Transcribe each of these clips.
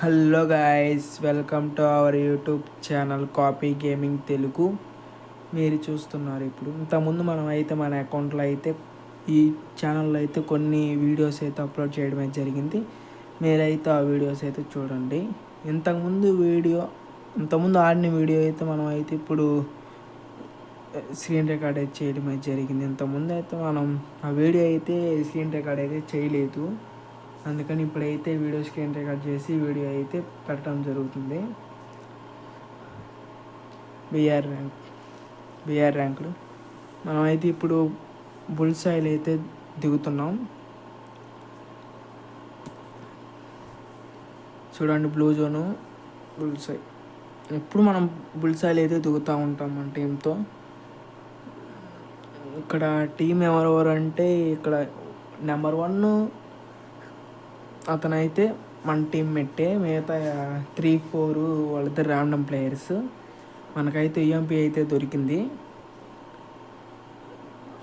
Hello guys, welcome to our YouTube channel copy gaming Telugu. మీరు చూస్తున్నారు ఇప్పుడు. ఇంతకుముందు మనం అయితే మన అకౌంట్లో అయితే ఈ ఛానల్లో అయితే కొన్ని వీడియోస్ అయితే అప్లోడ్ చేయడం అయితే జరిగింది. మీరైతే ఆ వీడియోస్ అయితే చూడండి. ఇంతకుముందు ఆడిన వీడియో అయితే మనం అయితే ఇప్పుడు స్క్రీన్ రికార్డ్ అయితే చేయడం అయితే జరిగింది. ఇంతకుముందు అయితే మనం ఆ వీడియో అయితే స్క్రీన్ రికార్డ్ అయితే చేయలేదు. అందుకని ఇప్పుడైతే వీడియో స్క్రీన్ రికార్డ్ చేసి వీడియో అయితే పెట్టడం జరుగుతుంది. బిఆర్ ర్యాంకులు మనమైతే ఇప్పుడు బుల్సాయిల్ అయితే దిగుతున్నాం. చూడండి, బ్లూ జోను బుల్సాయి. ఎప్పుడు మనం బుల్సాయిల్ అయితే దిగుతూ ఉంటాం మన టీంతో. ఇక్కడ టీం ఎవరెవరు అంటే ఇక్కడ నెంబర్ 1 అతనైతే మన టీం మెట్టే. మిగతా 3-4 వాళ్ళిద్దరు ర్యాండమ్ ప్లేయర్స్. మనకైతే ఈఎంపీ అయితే దొరికింది.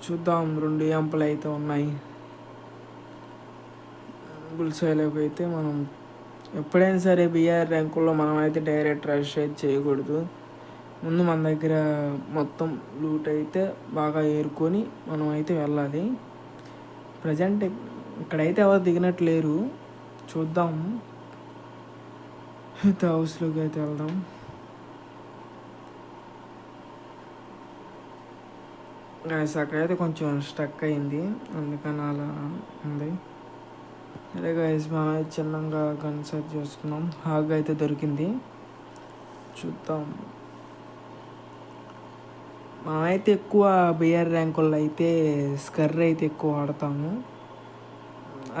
చూద్దాం, 2 ఈఎంపీలు అయితే ఉన్నాయి. బుల్సాయిలోకి అయితే మనం ఎప్పుడైనా సరే బిఆర్ ర్యాంకుల్లో మనం అయితే డైరెక్ట్ రష్ అయితే చేయకూడదు. ముందు మన దగ్గర మొత్తం లూట్ అయితే బాగా ఏరుకొని మనం అయితే వెళ్ళాలి. ప్రజెంట్ ఇక్కడైతే ఎవరు దిగినట్టు లేరు. చూద్దాం, అయితే హౌస్లోకి అయితే వెళ్దాం. అక్కడైతే కొంచెం స్టక్ అయింది, అందుకని అలా ఉంది. అదే గైస్, మనం చిన్నగా గన్ సెర్చ్ చేసుకున్నాం. హాగ్ అయితే దొరికింది. చూద్దాం, మనమైతే ఎక్కువ బిఆర్ ర్యాంకుల్లో అయితే స్కర్ అయితే ఎక్కువ వాడతాము.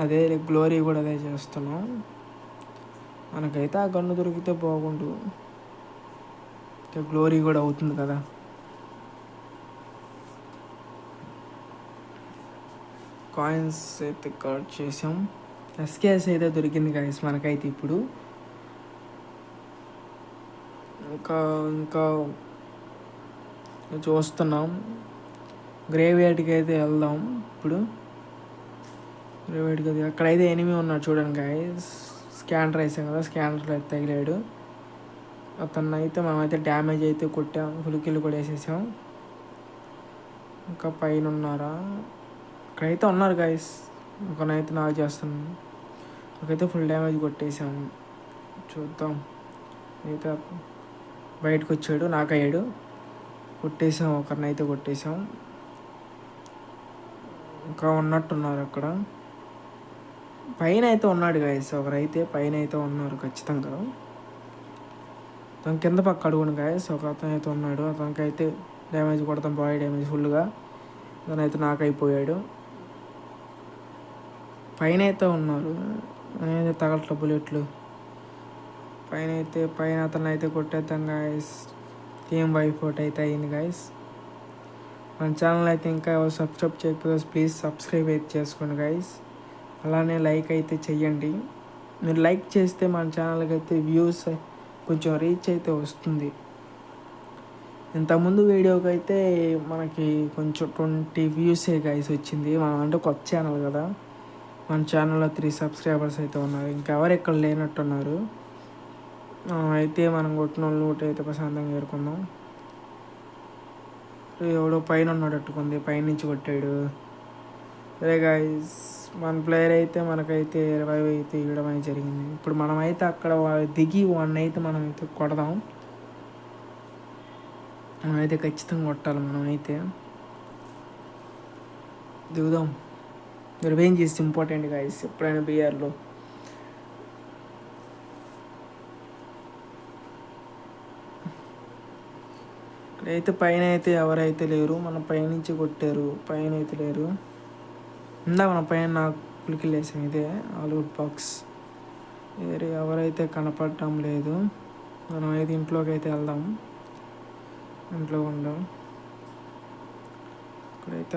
అదే గ్లోరీ కూడా అదే చేస్తున్నాం. మనకైతే ఆ గన్ను దొరికితే బాగుండు, గ్లోరీ కూడా అవుతుంది కదా. కాయిన్స్ అయితే కట్ చేసాం. ఎస్కేఎస్ అయితే దొరికింది గైస్ మనకైతే ఇప్పుడు. ఇంకా చూస్తున్నాం. గ్రేవ్యార్డ్కి అయితే వెళ్దాం ఇప్పుడు. గ్రేవ్యార్డ్కి అయితే అక్కడైతే ఎనిమి ఉన్నాడు చూడండి గైస్. స్కానర్ వేసాం కదా, స్కానర్ అయితే తగిలాడు. అతన్ని అయితే మనమైతే డ్యామేజ్ అయితే కొట్టాం, ఫుల్ కిల్ కూడా వేసేసాం. ఇంకా పైన ఉన్నారా? ఇక్కడైతే ఉన్నారు గైస్. ఒకనైతే నాకు చేస్తున్నాను, ఒకైతే ఫుల్ డ్యామేజ్ కొట్టేసాము. చూద్దాం, అయితే బయటకు వచ్చాడు, నాకయ్యాడు. కొట్టేసాం, ఒకరినైతే కొట్టేసాం. ఇంకా ఉన్నట్టున్నారు అక్కడ. పైన అయితే ఉన్నాడు గైస్, ఒకరైతే పైన అయితే ఉన్నారు ఖచ్చితంగా. అతను కింద పక్క అడుగును గైస్, ఒక అతను అయితే ఉన్నాడు. అతనికి అయితే డ్యామేజ్ కొడతాం, బాడీ డ్యామేజ్ ఫుల్గా. అతనైతే నాకైపోయాడు. పైన అయితే ఉన్నారు, నేనైతే తగలట్ల బుల్లెట్లు. పైన అతను అయితే కొట్టేద్దాం గాయస్. టీమ్ వైఫౌట్ అయితే అయింది గాయస్. మన ఛానల్ అయితే ఇంకా సబ్స్క్రైబ్ చేయకపోతే ప్లీజ్ సబ్స్క్రైబ్ అయితే చేసుకోండి గాయస్. అలానే లైక్ అయితే చెయ్యండి. మీరు లైక్ చేస్తే మన ఛానల్కి అయితే వ్యూస్ కొంచెం రీచ్ అయితే వస్తుంది. ఇంతకుముందు వీడియోకి అయితే మనకి కొంచెం 20 వ్యూసే గాయస్ వచ్చింది. మనం అంటే కొత్త ఛానల్ కదా, మన ఛానల్లో 3 సబ్స్క్రైబర్స్ అయితే ఉన్నారు. ఇంకెవరు ఎక్కడ లేనట్టున్నారు. అయితే మనం కొట్టిన లూట్ అయితే ప్రశాంతంగా ఏరుకుందాం. ఎవడో పైన ఉన్నాడు అట్టుకుంది, పైనుంచి కొట్టాడు. సరే గాయస్, మన ప్లేయర్ అయితే మనకైతే 20 అయితే ఇవ్వడం అయితే జరిగింది. ఇప్పుడు మనమైతే అక్కడ దిగి అయితే మనమైతే కొడదాం. మనమైతే ఖచ్చితంగా కొట్టాలి. మనమైతే దిగుదాం. రివెంజ్ ఇస్ ఇంపార్టెంట్ గాయస్ ఎప్పుడైనా బిఆర్లో. ఇక్కడైతే పైన అయితే ఎవరైతే లేరు, మన పైనుంచి కొట్టారు. పైన అయితే లేరు. మన పైన నాకు పులికిల్ వేసాం. ఇదే ఆలూట్ బాక్స్. వేరే ఎవరైతే కనపడటం లేదు. మనం అయితే ఇంట్లోకి అయితే వెళ్దాం. ఇంట్లో ఉందాం. ఇక్కడైతే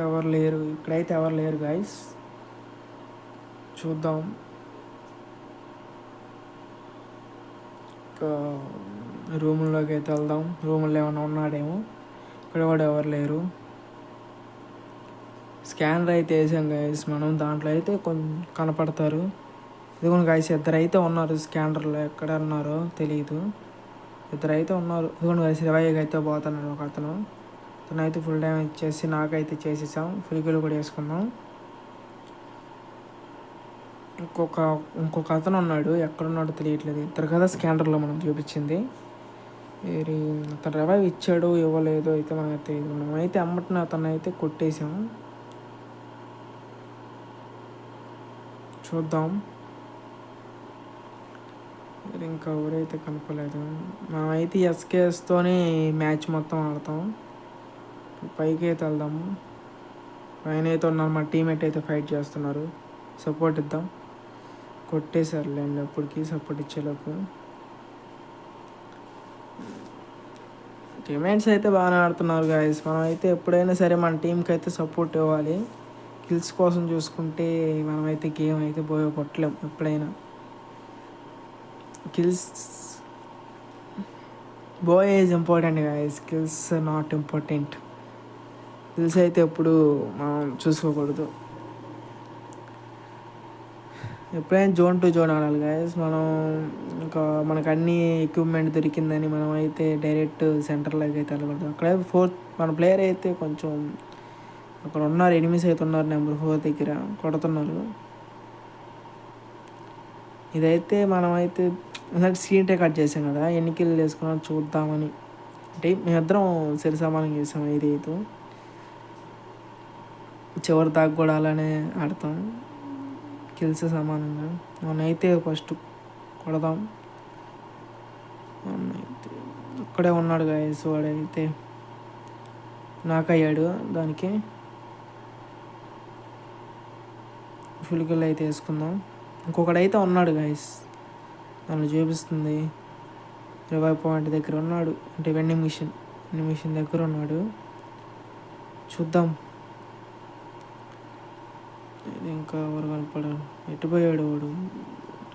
ఎవరు లేరు గాయస్. చూద్దాం. ఇంకా రూమ్లోకి అయితే వెళ్దాం. రూమ్లో ఏమైనా ఉన్నాడేమో. ఇక్కడ కూడా ఎవరు లేరు. స్కానర్ అయితే వేసాం గైస్ మనం. దాంట్లో అయితే కొంచెం కనపడతారు. ఇదిగోండి గాయస్, ఇద్దరైతే ఉన్నారు స్కానర్లో. ఎక్కడ ఉన్నారో తెలియదు. ఇద్దరైతే ఉన్నారు. ఇదిగోండి గాయస్, రివైవ్ అయితే పోతున్నాడు ఒక అతను. అతనైతే ఫుల్ డ్యామేజ్ ఇచ్చేసి నాకైతే చేసేసాం. ఫుల్ కిల్ కూడా వేసుకున్నాం. ఇంకొక అతను ఉన్నాడు, ఎక్కడున్నాడో తెలియట్లేదు. ఇద్దరు కదా స్కానర్లో మనం చూపించింది. వేరే అతను రివైవ్ ఇచ్చాడు ఇవ్వలేదు అయితే మనకు తెలియదు. మనమైతే అమ్మటిని అతను అయితే కొట్టేసాము. చూద్దాం. ఇంకా ఎవరైతే కనపలేదు. మనమైతే ఎస్కేఎస్తోనే మ్యాచ్ మొత్తం ఆడతాం. పైకి అయితే వెళ్దాము. పైన అయితే ఉన్నారు, మా టీమేట్ అయితే ఫైట్ చేస్తున్నారు. సపోర్ట్ ఇద్దాం. కొట్టేశారులేండి అప్పటికి సపోర్ట్ ఇచ్చేలోపు. టీమేట్స్ అయితే బాగానే ఆడుతున్నారు గాయస్. మనం అయితే ఎప్పుడైనా సరే మన టీంకి అయితే సపోర్ట్ ఇవ్వాలి. కిల్స్ కోసం చూసుకుంటే మనమైతే గేమ్ అయితే కొట్టలేం ఎప్పుడైనా. Kills boy is important guys, kills not important. Kills అయితే ఎప్పుడు మనం చూసుకోకూడదు. ఎప్పుడైనా జోన్ టు జోన్ ఆడాలి గాయస్. మనం ఇంకా మనకు అన్ని ఎక్విప్మెంట్ దొరికిందని మనం అయితే డైరెక్ట్ సెంటర్లోకి అయితే వెళ్ళకూడదు. అక్కడ మన ప్లేయర్ అయితే కొంచెం అక్కడ ఉన్నారు, ఎనిమిస్ అయితే ఉన్నారు నెంబర్ 4 దగ్గర కొడుతున్నారు. ఇదైతే మనమైతే స్క్రీన్ రికార్డ్ చేసాం కదా, ఎన్ని కిల్ వేసుకున్నాం చూద్దామని. అంటే మేమిద్దరం సరి సమానం చేసాం. 5 చివరి దాకా కూడా అలానే ఆడతాం, కిల్స్ సమానంగా. మొన్నైతే ఫస్ట్ కొడదాం. మొన్నైతే అక్కడే ఉన్నాడు గాయస్, వాడైతే నాకయ్యాడు. దానికి ఫుల్ కిల్ అయితే వేసుకుందాం. ఇంకొకడైతే ఉన్నాడు గాయస్, నన్ను చూపిస్తుంది. రివైవ్ పాయింట్ దగ్గర ఉన్నాడు, అంటే వెండింగ్ మిషన్ దగ్గర ఉన్నాడు. చూద్దాం. ఇది ఇంకా ఎవరు కనపడారు, ఎటుపోయాడు వాడు.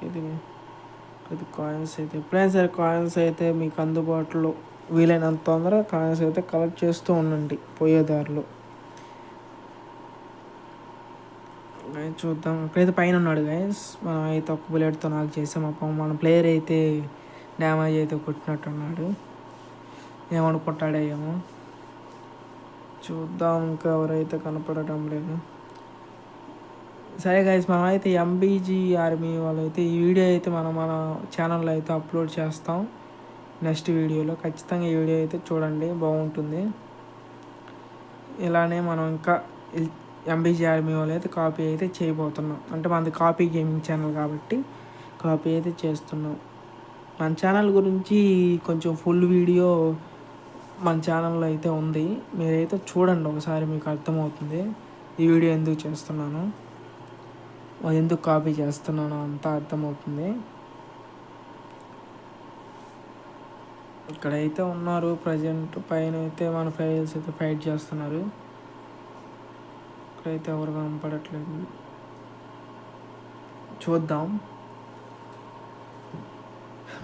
ఇది కాయిన్స్ అయితే ఎప్పుడైనా సరే కాయిన్స్ అయితే మీకు అందుబాటులో వీలైనంత తొందరగా కాయిన్స్ అయితే కలెక్ట్ చేస్తూ ఉండండి పోయేదారిలో. చూద్దాం. ఇక్కడైతే పైన ఉన్నాడు గైస్. మనం అయితే ఒక బుల్లెట్తో నాకు చేసాం. మన ప్లేయర్ అయితే డ్యామేజ్ అయితే కొట్టినట్టున్నాడు, ఏమనుకుంటాడో ఏమో. చూద్దాం. ఇంకా ఎవరైతే కనపడటం లేదు. సరే గైస్, మనం అయితే ఎంబీజీ ఆర్మీ వాళ్ళైతే ఈ వీడియో అయితే మన ఛానల్లో అయితే అప్లోడ్ చేస్తాం నెక్స్ట్ వీడియోలో. ఖచ్చితంగా ఈ వీడియో అయితే చూడండి, బాగుంటుంది. ఇలానే మనం ఇంకా ఎంబీజీ ఆర్మీ వాళ్ళు అయితే కాపీ అయితే చేయబోతున్నాం. అంటే మనది కాపీ గేమింగ్ ఛానల్ కాబట్టి కాపీ అయితే చేస్తున్నాం. మన ఛానల్ గురించి కొంచెం ఫుల్ వీడియో మన ఛానల్లో అయితే ఉంది, మీరైతే చూడండి ఒకసారి, మీకు అర్థమవుతుంది ఈ వీడియో ఎందుకు చేస్తున్నాను, ఎందుకు కాపీ చేస్తున్నాను అంతా అర్థమవుతుంది. ఇక్కడైతే ఉన్నారు ప్రజెంట్. పైన అయితే మన ఫైల్స్ అయితే ఫైట్ చేస్తున్నారు. ఇక్కడైతే ఎవరు కనపడట్లేదు. చూద్దాం.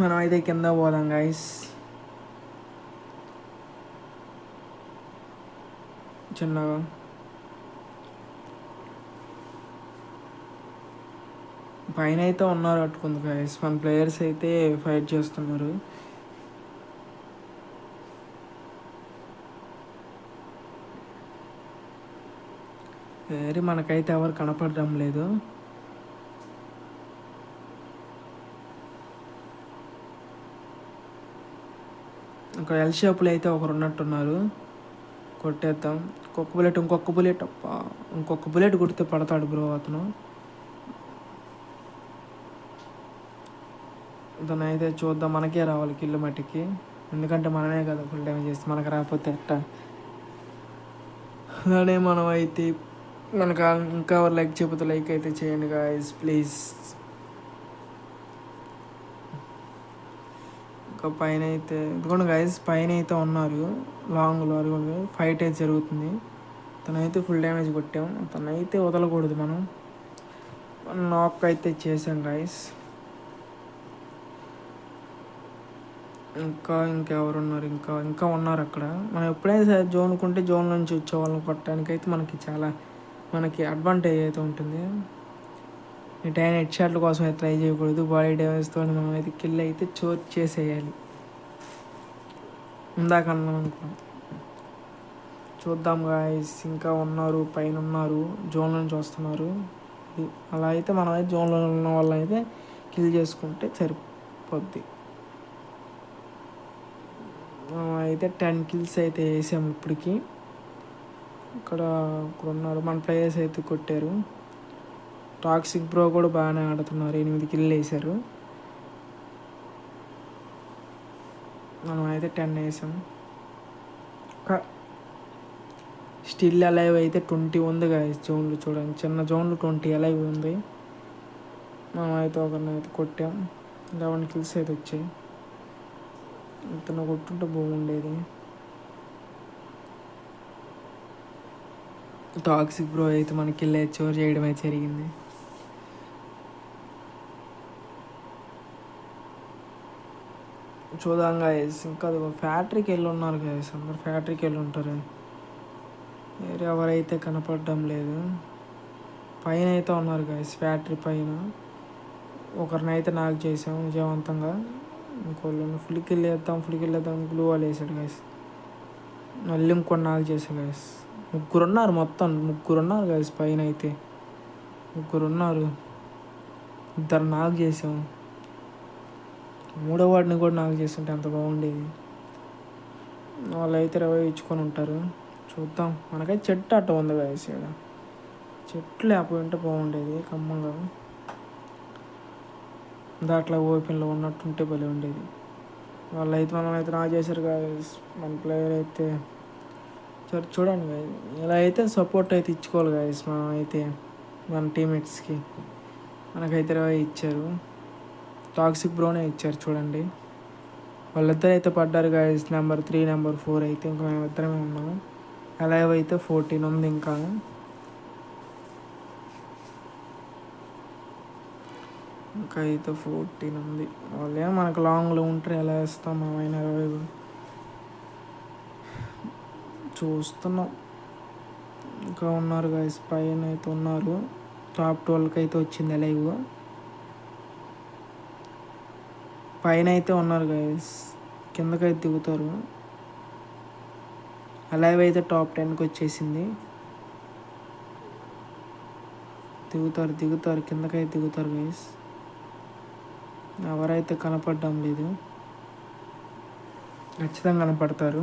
మనం అయితే కింద పోదాం గైస్. చిన్నగా పైన అయితే ఉన్నారు అట్టుకుంది గైస్. మన ప్లేయర్స్ అయితే ఫైట్ చేస్తున్నారు. వేరే మనకైతే ఎవరు కనపడడం లేదు. ఇంకా ఎల్ షేప్లో అయితే ఒకరు ఉన్నట్టున్నారు. కొట్టేద్దాం. ఇంకొక బుల్లెట్ కొడితే పడతాడు బ్రో అతను. అతను అయితే చూద్దాం. మనకే రావాలి కిల్లు మట్టికి, ఎందుకంటే మనమే కదా ఫుల్ డ్యామేజ్ చేస్తే. మనకు రాకపోతే ఎట్టా. అలానే మనం అయితే మనకు ఇంకా ఎవరు లైక్ చెబుతూ లైక్ అయితే చేయండి గాయస్ ప్లీజ్. ఇంకా పైన అయితే ఇదిగోండి గాయస్, పైన అయితే ఉన్నారు లాంగ్లో. అదిగోండి ఫైట్ అయితే జరుగుతుంది. తనైతే ఫుల్ డ్యామేజ్ కొట్టాం. తనైతే వదలకూడదు మనం. నాక్ అయితే చేసాం గాయస్. ఇంకెవరున్నారు, ఇంకా ఉన్నారు అక్కడ. మనం ఎప్పుడైనా సరే జోన్కుంటే జోన్ నుంచి వచ్చే వాళ్ళని కొట్టడానికి అయితే మనకి చాలా అడ్వాంటేజ్ అయితే ఉంటుంది. ఎటైనా హెడ్ షాట్ల కోసం అయితే ట్రై చేయకూడదు. బాడీ డ్యామేజ్తో మనం అయితే కిల్ అయితే చోర్ చేసేయాలి. ఇందాక అన్నాం అనుకున్నాం. చూద్దాం గాయస్, ఇంకా ఉన్నారు, పైన ఉన్నారు, జోన్ నుంచి వస్తున్నారు. అలా అయితే మనం అయితే జోన్లో ఉన్న వాళ్ళని అయితే కిల్ చేసుకుంటే సరిపోద్ది. అయితే 10 kills అయితే వేసాము ఇప్పటికి. ఇక్కడ ఉన్నారు మన ప్లేయర్స్ అయితే కొట్టారు. టాక్సిక్ బ్రో కూడా బాగానే ఆడుతున్నారు, 8 kills వేసారు. మనం అయితే 10 వేసాం. స్టిల్ అలైవ్ అయితే 20 ఉంది గాయస్ జోన్లు. చూడండి, చిన్న జోన్లు 20 అలైవ్ ఉంది. మనం అయితే ఒకరిని అయితే కొట్టాం, 11 kills అయితే వచ్చాయి. ఇతను కొట్టుంటే బాగుండేది. టాక్సిక్ బ్రో అయితే మనకి కిల్ చోర్ చేయడం అయితే జరిగింది. చూద్దాం గాయస్, ఇంకా ఫ్యాక్టరీకి వెళ్ళి ఉన్నారు గాయస్, అందరు ఫ్యాక్టరీకి వెళ్ళి ఉంటారు. వేరే ఎవరైతే కనపడడం లేదు. పైన అయితే ఉన్నారు గాయస్, ఫ్యాక్టరీ పైన. ఒకరినైతే నాకు చేసాం విజయవంతంగా. ఇంకోళ్ళని ఫుల్కి వెళ్ళేద్దాం గ్లూ వాళ్ళు వేసాడు గాయస్. మళ్ళీ ఇంకొని నాకు చేశాను గాయస్. ముగ్గురున్నారు గాయస్ పైన అయితే. ముగ్గురున్నారు, 2 నాకు చేసాం. 3వ వాడిని కూడా నాకు చేస్తుంటే అంత బాగుండేది. వాళ్ళు అయితే రవై ఇచ్చుకొని ఉంటారు. చూద్దాం. మనకైతే చెట్టు అట్ట ఉంది గాయస్. ఇక్కడ చెట్లు లేకపోయి ఉంటే బాగుండేది, ఖమ్మంగా దాంట్లో ఓపెన్లో ఉన్నట్టుంటే భలే ఉండేది. వాళ్ళైతే మనమైతే నా చేశారు గాయస్. మన ప్లేయర్ అయితే చూడండి గాయస్, ఇలా అయితే సపోర్ట్ అయితే ఇచ్చుకోవాలి గాయస్. మనం అయితే మన టీమ్మేట్స్కి మనకైతే 20 ఇచ్చారు. టాక్సిక్ బ్రోనే ఇచ్చారు చూడండి. వాళ్ళిద్దరు అయితే పడ్డారు గాయస్, నెంబర్ 3 నెంబర్ 4 అయితే. ఇంకా మేము ఇద్దరమే ఉన్నాము. అలైవ్ అయితే 14 ఉంది. ఇంకా అయితే 14 ఉంది. వాళ్ళే మనకు లాంగ్లో ఉంటారు, ఎలా వేస్తాం మేమైనా 20 చూస్తున్నాం. ఇంకా ఉన్నారు గాయస్, పైన అయితే ఉన్నారు. టాప్ 12కి అయితే వచ్చింది లైవ్. పైన అయితే ఉన్నారు గాయస్, కిందకైతే దిగుతారు. లైవ్ అయితే టాప్ 10కి వచ్చేసింది. దిగుతారు కిందకైతే దిగుతారు గాయస్. ఎవరైతే కనపడడం లేదు, ఖచ్చితంగా కనపడతారు.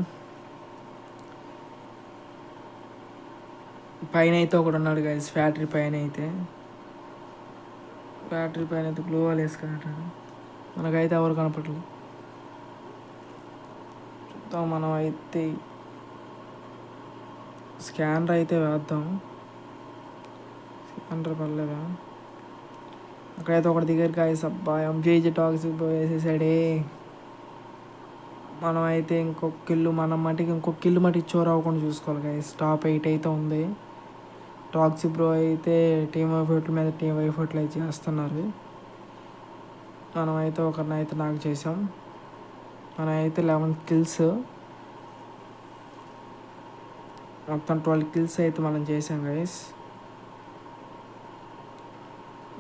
పైన అయితే ఒకడు ఉన్నాడు గాయస్, ఫ్యాక్టరీ పైన అయితే గ్లో వాల్ వేసుకుంటాడు. మనకైతే ఎవరు కనపడలేదు. చూద్దాం, మనం అయితే స్కానర్ అయితే వేద్దాం. స్కానర్ పర్లేదా? అక్కడైతే ఒకటి దిగారు గాయస్. అబ్బా, ఎంజేజీ టాక్సిక్ వేసేసాడే. మనం అయితే ఇంకొక ఇల్లు మటుకు చోరు అవ్వకుండా చూసుకోవాలి గాయస్. టాప్ 8 అయితే ఉంది. టాక్సిక్ బ్రో అయితే టీమ్ వైఫైట్ల మీద టీమ్ వైఫైట్లు అయితే చేస్తున్నారు. మనమైతే ఒకరిని అయితే నాకు చేసాం. మనమైతే 11 kills, మొత్తం 12 kills అయితే మనం చేసాం గాయస్.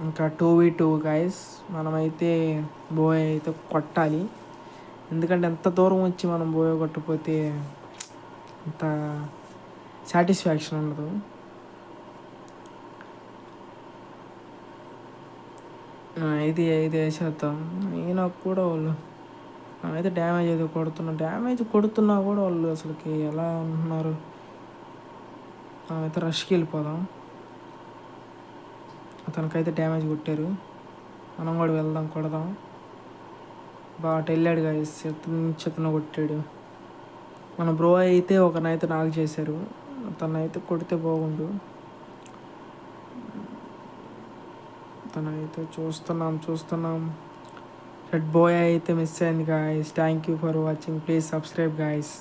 ఇంకా 2v2 గాయస్. మనమైతే బోయ్ అయితే కొట్టాలి, ఎందుకంటే ఎంత దూరం వచ్చి మనం బోయ్ కొట్టకపోతే అంత సాటిస్ఫాక్షన్ ఉండదు. ఇది వేసేద్దాం. అయినా కూడా వాళ్ళు అయితే డ్యామేజ్ అయితే కొడుతున్నా కూడా వాళ్ళు అసలుకి ఎలా ఉంటున్నారు. అయితే రష్కి వెళ్ళిపోదాం. అతనికైతే డ్యామేజ్ కొట్టారు, మనం కూడా వెళ్దాం, కొడదాం. బాగా వెళ్ళాడు గాయస్, చెత్తన కొట్టాడు. మన బ్రో అయితే ఒకనైతే నాకు చేశారు, తనైతే కొడితే బాగుండు. తనైతే చూస్తున్నాం. రెడ్ బాయ్ అయితే మిస్ అయింది guys. Thank you for watching. Please subscribe guys.